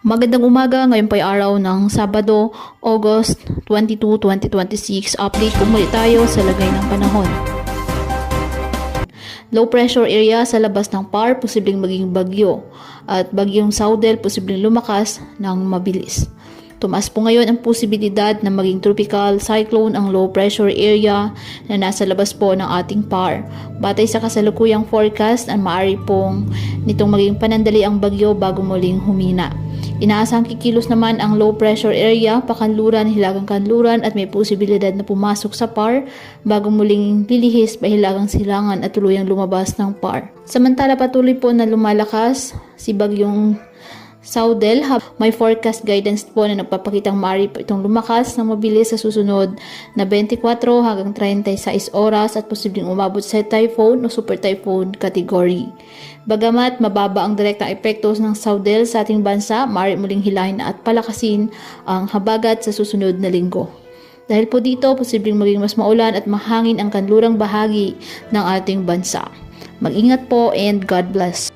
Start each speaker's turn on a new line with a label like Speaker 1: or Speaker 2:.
Speaker 1: Magandang umaga, ngayon po ay araw ng Sabado, August 22, 2026. Update po muli tayo sa lagay ng panahon. Low pressure area sa labas ng PAR, posibleng maging bagyo. At bagyong Saudel, posibleng lumakas ng mabilis. Tumaas po ngayon ang posibilidad na maging tropical cyclone ang low pressure area na nasa labas po ng ating PAR. Batay sa kasalukuyang forecast, ang maaari pong nitong maging panandali ang bagyo bago muling humina. Inaasang kikilos naman ang low pressure area, pakanluran, hilagang kanluran at may posibilidad na pumasok sa PAR bago muling lilihis pahilagang silangan at tuluyang lumabas ng PAR. Samantala patuloy po na lumalakas si bagyong Saudel. May forecast guidance po na nagpapakitang maaari po itong lumakas ng mabilis sa susunod na 24 hanggang 36 oras at posibleng umabot sa typhoon o super typhoon category. Bagamat mababa ang direktang epekto ng Saudel sa ating bansa, maaari muling hilahin at palakasin ang habagat sa susunod na linggo. Dahil po dito, posibleng maging mas maulan at mahangin ang kanlurang bahagi ng ating bansa. Mag-ingat po and God bless.